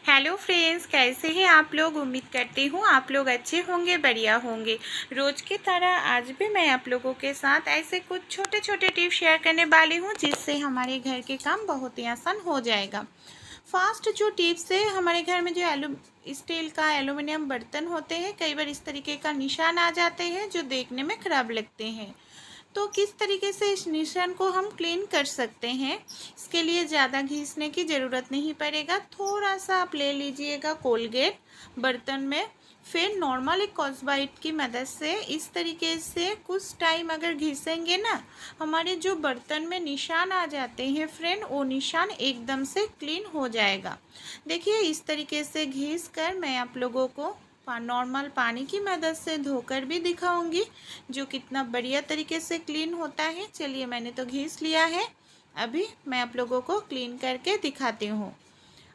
Hello friends, कैसे हैं आप लोग। उम्मीद करती हूँ आप लोग अच्छे होंगे, बढ़िया होंगे। रोज़ की तरह आज भी मैं आप लोगों के साथ ऐसे कुछ छोटे छोटे टिप्स शेयर करने वाली हूँ जिससे हमारे घर के काम बहुत ही आसान हो जाएगा। फास्ट जो टिप्स है, हमारे घर में जो स्टील का एल्युमिनियम बर्तन होते हैं, कई बार इस तरीके का निशान आ जाते हैं जो देखने में ख़राब लगते हैं। तो किस तरीके से इस निशान को हम क्लीन कर सकते हैं, इसके लिए ज़्यादा घिसने की ज़रूरत नहीं पड़ेगा। थोड़ा सा आप ले लीजिएगा कोलगेट बर्तन में, फिर नॉर्मल एक स्कॉच की मदद से इस तरीके से कुछ टाइम अगर घिसेंगे ना, हमारे जो बर्तन में निशान आ जाते हैं फ्रेंड, वो निशान एकदम से क्लीन हो जाएगा। देखिए, इस तरीके से घिस कर मैं आप लोगों को नॉर्मल पानी की मदद से धोकर भी दिखाऊंगी जो कितना बढ़िया तरीके से क्लीन होता है। चलिए, मैंने तो घिस लिया है, अभी मैं आप लोगों को क्लीन करके दिखाती हूँ।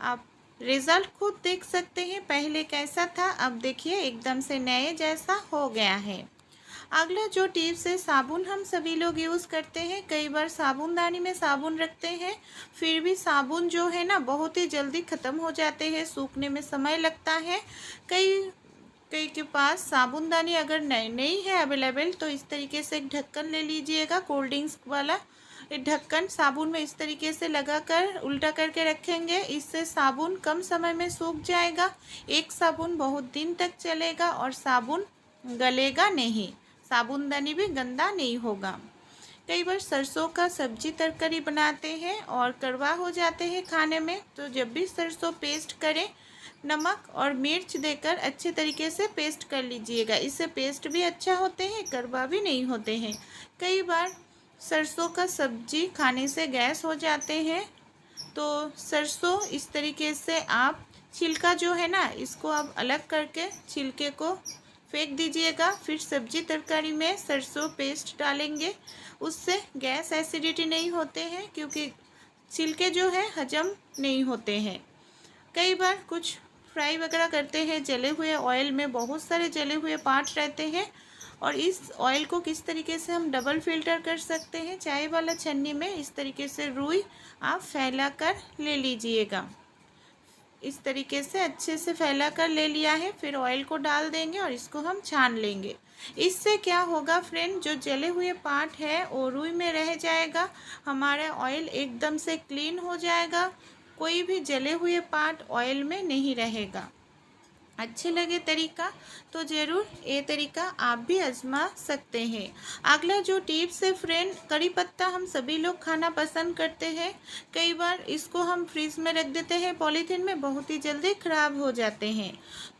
आप रिज़ल्ट खुद देख सकते हैं, पहले कैसा था, अब देखिए एकदम से नए जैसा हो गया है। अगला जो टिप्स है, साबुन हम सभी लोग यूज़ करते हैं। कई बार साबुनदानी में साबुन रखते हैं, फिर भी साबुन जो है ना बहुत ही जल्दी ख़त्म हो जाते हैं, सूखने में समय लगता है। कई कई के पास साबुनदानी अगर नहीं है अवेलेबल, तो इस तरीके से एक ढक्कन ले लीजिएगा, कोल्ड ड्रिंक्स वाला। एक ढक्कन साबुन में इस तरीके से लगाकर उल्टा करके रखेंगे, इससे साबुन कम समय में सूख जाएगा। एक साबुन बहुत दिन तक चलेगा और साबुन गलेगा नहीं, साबुनदानी भी गंदा नहीं होगा। कई बार सरसों का सब्जी तरकारी बनाते हैं और कड़वा हो जाते हैं खाने में, तो जब भी सरसों पेस्ट करें, नमक और मिर्च देकर अच्छे तरीके से पेस्ट कर लीजिएगा। इससे पेस्ट भी अच्छा होते हैं, कड़वा भी नहीं होते हैं। कई बार सरसों का सब्जी खाने से गैस हो जाते हैं, तो सरसों इस तरीके से आप छिलका जो है ना, इसको आप अलग करके छिलके को फेंक दीजिएगा। फिर सब्जी तरकारी में सरसों पेस्ट डालेंगे, उससे गैस एसिडिटी नहीं होते हैं, क्योंकि छिलके जो है हजम नहीं होते हैं। कई बार कुछ फ्राई वगैरह करते हैं, जले हुए ऑयल में बहुत सारे जले हुए पार्ट रहते हैं, और इस ऑयल को किस तरीके से हम डबल फिल्टर कर सकते हैं, चाय वाला छन्नी में इस तरीके से रुई आप फैला कर ले लीजिएगा। इस तरीके से अच्छे से फैला कर ले लिया है, फिर ऑयल को डाल देंगे और इसको हम छान लेंगे। इससे क्या होगा फ्रेंड, जो जले हुए पार्ट है वो रुई में रह जाएगा, हमारा ऑयल एकदम से क्लीन हो जाएगा, कोई भी जले हुए पार्ट ऑयल में नहीं रहेगा। अच्छे लगे तरीका तो ज़रूर ये तरीका आप भी आजमा सकते हैं। अगला जो टिप्स है फ्रेंड, कड़ी पत्ता हम सभी लोग खाना पसंद करते हैं। कई बार इसको हम फ्रीज में रख देते हैं पॉलीथीन में, बहुत ही जल्दी ख़राब हो जाते हैं।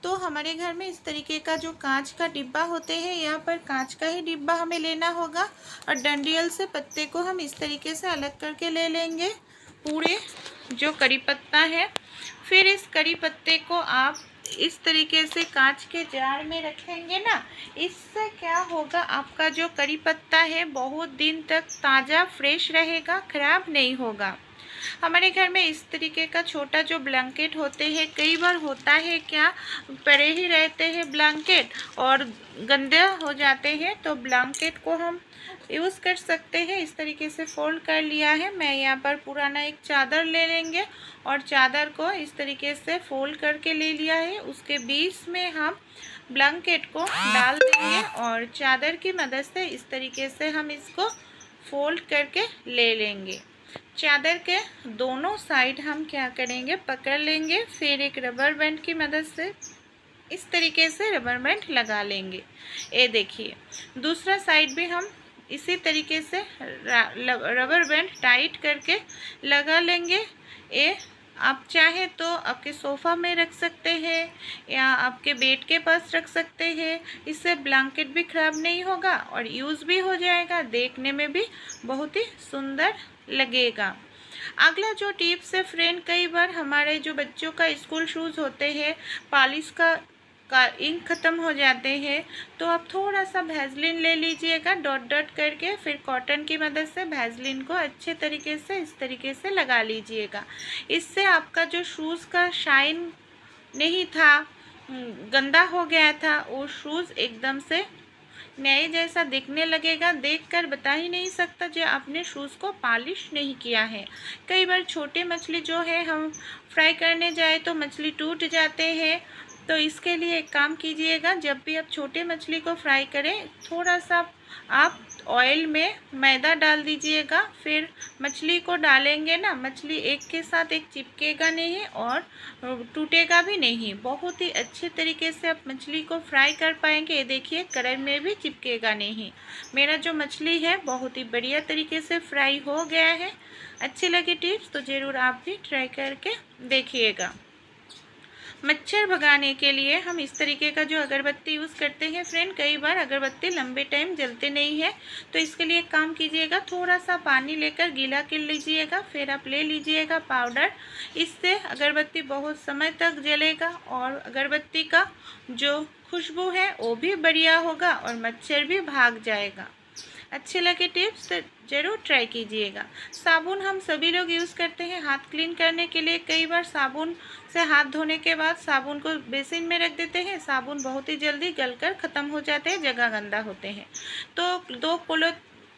तो हमारे घर में इस तरीके का जो कांच का डिब्बा होते हैं, यहाँ पर कांच का ही डिब्बा हमें लेना होगा, और डंडियल से पत्ते को हम इस तरीके से अलग करके ले लेंगे, पूरे जो कड़ी पत्ता है। फिर इस कड़ी पत्ते को आप इस तरीके से कांच के जार में रखेंगे ना, इससे क्या होगा, आपका जो कड़ी पत्ता है बहुत दिन तक ताज़ा फ्रेश रहेगा, खराब नहीं होगा। हमारे घर में इस तरीके का छोटा जो ब्लैंकेट होते हैं, कई बार होता है क्या, पड़े ही रहते हैं ब्लैंकेट और गंदे हो जाते हैं, तो ब्लैंकेट को हम यूज़ कर सकते हैं। इस तरीके से फोल्ड कर लिया है, मैं यहाँ पर पुराना एक चादर ले लेंगे और चादर को इस तरीके से फोल्ड करके ले लिया है, उसके बीच में हम ब्लैंकेट को डाल देंगे और चादर की मदद से इस तरीके से हम इसको फोल्ड करके ले लेंगे। चादर के दोनों साइड हम क्या करेंगे, पकड़ लेंगे, फिर एक रबर बैंड की मदद से इस तरीके से रबर बैंड लगा लेंगे। ये देखिए, दूसरा साइड भी हम इसी तरीके से रबर बैंड टाइट करके लगा लेंगे। ये आप चाहे तो आपके सोफ़ा में रख सकते हैं या आपके बेड के पास रख सकते हैं, इससे ब्लैंकेट भी ख़राब नहीं होगा और यूज़ भी हो जाएगा, देखने में भी बहुत ही सुंदर लगेगा। अगला जो टिप्स है फ्रेंड, कई बार हमारे जो बच्चों का स्कूल शूज़ होते हैं, पॉलिश का इंक ख़त्म हो जाते हैं, तो आप थोड़ा सा वैसलीन ले लीजिएगा डॉट डॉट करके, फिर कॉटन की मदद से वैसलीन को अच्छे तरीके से इस तरीके से लगा लीजिएगा। इससे आपका जो शूज़ का शाइन नहीं था, गंदा हो गया था, वो शूज़ एकदम से नए जैसा दिखने लगेगा, देखकर बता ही नहीं सकता जो आपने शूज़ को पॉलिश नहीं किया है। कई बार छोटे मछली जो है हम फ्राई करने जाए तो मछली टूट जाते हैं। तो इसके लिए एक काम कीजिएगा, जब भी आप छोटे मछली को फ्राई करें थोड़ा सा आप ऑयल में मैदा डाल दीजिएगा। फिर मछली को डालेंगे ना, मछली एक के साथ एक चिपकेगा नहीं और टूटेगा भी नहीं। बहुत ही अच्छे तरीके से आप मछली को फ्राई कर पाएंगे। ये देखिए कढ़ाई में भी चिपकेगा नहीं। मेरा जो मछली है बहुत ही बढ़िया तरीके से फ्राई हो गया है। अच्छी लगी टिप्स तो ज़रूर आप भी ट्राई करके देखिएगा। मच्छर भगाने के लिए हम इस तरीके का जो अगरबत्ती यूज़ करते हैं फ्रेंड, कई बार अगरबत्ती लंबे टाइम जलते नहीं है। तो इसके लिए एक काम कीजिएगा, थोड़ा सा पानी लेकर गीला कर लीजिएगा, फिर आप ले लीजिएगा पाउडर। इससे अगरबत्ती बहुत समय तक जलेगा और अगरबत्ती का जो खुशबू है वो भी बढ़िया होगा और मच्छर भी भाग जाएगा। अच्छे लगे टिप्स तो ज़रूर ट्राई कीजिएगा। साबुन हम सभी लोग यूज़ करते हैं हाथ क्लीन करने के लिए। कई बार साबुन से हाथ धोने के बाद साबुन को बेसिन में रख देते हैं, साबुन बहुत ही जल्दी गलकर ख़त्म हो जाते हैं, जगह गंदा होते हैं। तो 2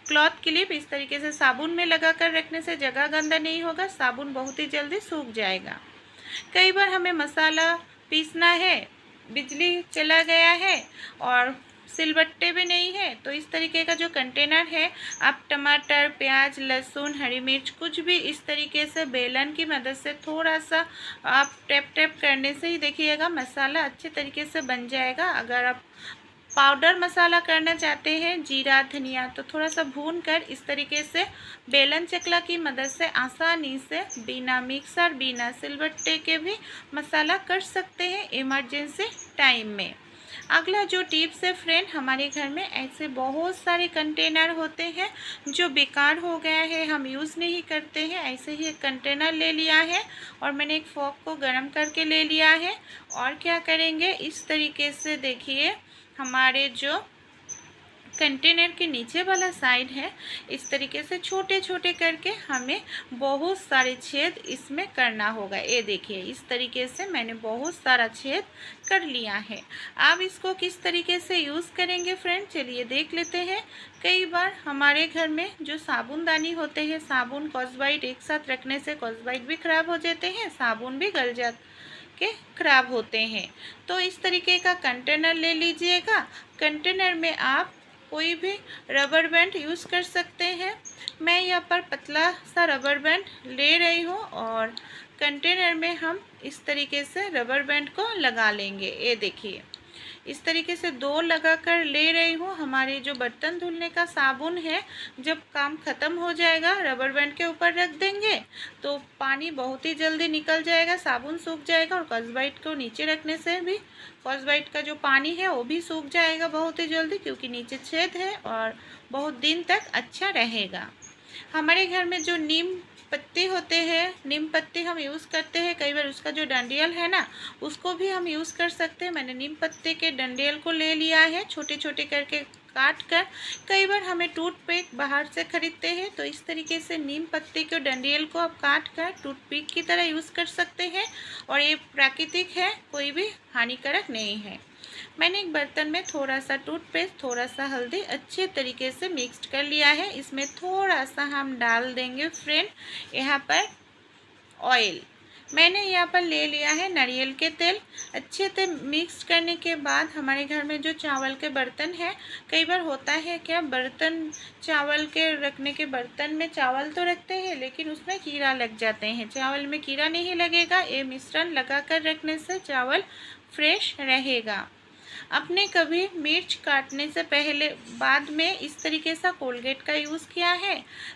क्लॉथ क्लिप इस तरीके से साबुन में लगा कर रखने से जगह गंदा नहीं होगा, साबुन बहुत ही जल्दी सूख जाएगा। कई बार हमें मसाला पीसना है, बिजली चला गया है और सिलबट्टे भी नहीं है, तो इस तरीके का जो कंटेनर है आप टमाटर, प्याज, लहसुन, हरी मिर्च कुछ भी इस तरीके से बेलन की मदद से थोड़ा सा आप टैप टैप करने से ही देखिएगा मसाला अच्छे तरीके से बन जाएगा। अगर आप पाउडर मसाला करना चाहते हैं जीरा धनिया तो थोड़ा सा भून कर इस तरीके से बेलन चकला की मदद से आसानी से बिना मिक्सर बिना सिलबट्टे के भी मसाला कर सकते हैं इमरजेंसी टाइम में। अगला जो टिप्स है फ्रेंड, हमारे घर में ऐसे बहुत सारे कंटेनर होते हैं जो बेकार हो गया है, हम यूज़ नहीं करते हैं। ऐसे ही एक कंटेनर ले लिया है और मैंने एक फोक को गर्म करके ले लिया है। और क्या करेंगे, इस तरीके से देखिए हमारे जो कंटेनर के नीचे वाला साइड है इस तरीके से छोटे छोटे करके हमें बहुत सारे छेद इसमें करना होगा। ये देखिए इस तरीके से मैंने बहुत सारा छेद कर लिया है। अब इसको किस तरीके से यूज़ करेंगे फ्रेंड, चलिए देख लेते हैं। कई बार हमारे घर में जो साबुनदानी होते हैं, साबुन कॉस्बाइट एक साथ रखने से कॉस्बाइट भी ख़राब हो जाते हैं, साबुन भी गल जाते के ख़राब होते हैं। तो इस तरीके का कंटेनर ले लीजिएगा। कंटेनर में आप कोई भी रबर बैंड यूज़ कर सकते हैं। मैं यहाँ पर पतला सा रबर बैंड ले रही हूँ और कंटेनर में हम इस तरीके से रबर बैंड को लगा लेंगे। ये देखिए इस तरीके से 2 लगाकर ले रही हूँ। हमारे जो बर्तन धुलने का साबुन है, जब काम ख़त्म हो जाएगा रबर बैंड के ऊपर रख देंगे तो पानी बहुत ही जल्दी निकल जाएगा, साबुन सूख जाएगा और कॉस्बाइट को नीचे रखने से भी कॉस्बाइट का जो पानी है वो भी सूख जाएगा बहुत ही जल्दी, क्योंकि नीचे छेद है और बहुत दिन तक अच्छा रहेगा। हमारे घर में जो नीम पत्ती होते हैं, नीम पत्ती हम यूज़ करते हैं। कई बार उसका जो डंडियल है ना उसको भी हम यूज़ कर सकते हैं। मैंने नीम पत्ते के डंडियल को ले लिया है छोटे छोटे करके काट कर। कई बार हमें टूथपिक बाहर से ख़रीदते हैं तो इस तरीके से नीम पत्ते के डंडियल को आप काट कर टूथपिक की तरह यूज़ कर सकते हैं और ये प्राकृतिक है, कोई भी हानिकारक नहीं है। मैंने एक बर्तन में थोड़ा सा टूथपेस्ट, थोड़ा सा हल्दी अच्छे तरीके से मिक्स कर लिया है। इसमें थोड़ा सा हम डाल देंगे फ्रेंड यहाँ पर ऑयल। मैंने यहाँ पर ले लिया है नारियल के तेल। अच्छे से मिक्स करने के बाद हमारे घर में जो चावल के बर्तन है, कई बार होता है क्या बर्तन चावल के रखने के बर्तन में चावल तो रखते हैं लेकिन उसमें कीड़ा लग जाते हैं। चावल में कीड़ा नहीं लगेगा, ये मिश्रण लगा कर रखने से चावल फ्रेश रहेगा। आपने कभी मिर्च काटने से पहले बाद में इस तरीके से कोलगेट का यूज़ किया है?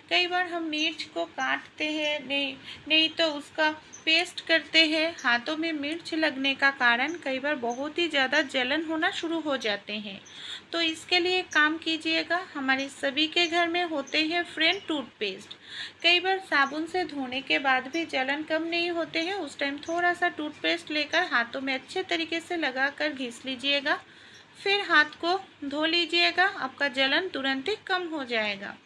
कई बार हम मिर्च को काटते हैं नहीं तो उसका पेस्ट करते हैं, हाथों में मिर्च लगने का कारण कई बार बहुत ही ज़्यादा जलन होना शुरू हो जाते हैं। तो इसके लिए काम कीजिएगा, हमारे सभी के घर में होते हैं फ्रेंड टूथपेस्ट। कई बार साबुन से धोने के बाद भी जलन कम नहीं होते हैं, उस टाइम थोड़ा सा टूथपेस्ट लेकर हाथों में अच्छे तरीके से लगा कर घिस लीजिएगा, फिर हाथ को धो लीजिएगा, आपका जलन तुरंत ही कम हो जाएगा।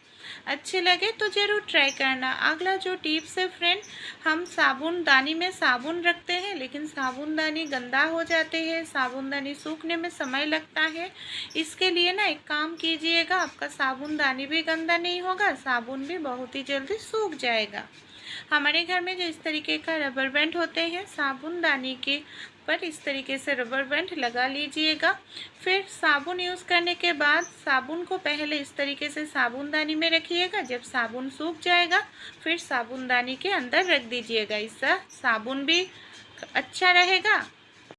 अच्छे लगे तो ज़रूर ट्राई करना। अगला जो टिप्स है फ्रेंड, हम साबुनदानी में साबुन रखते हैं लेकिन साबुनदानी गंदा हो जाते हैं, साबुनदानी सूखने में समय लगता है। इसके लिए ना एक काम कीजिएगा, आपका साबुनदानी भी गंदा नहीं होगा, साबुन भी बहुत ही जल्दी सूख जाएगा। हमारे घर में जो इस तरीके का रबर बैंड होते हैं, साबुनदानी के पर इस तरीके से रबर बैंड लगा लीजिएगा। फिर साबुन यूज़ करने के बाद साबुन को पहले इस तरीके से साबुनदानी में रखिएगा। जब साबुन सूख जाएगा फिर साबुनदानी के अंदर रख दीजिएगा। इससे साबुन भी अच्छा रहेगा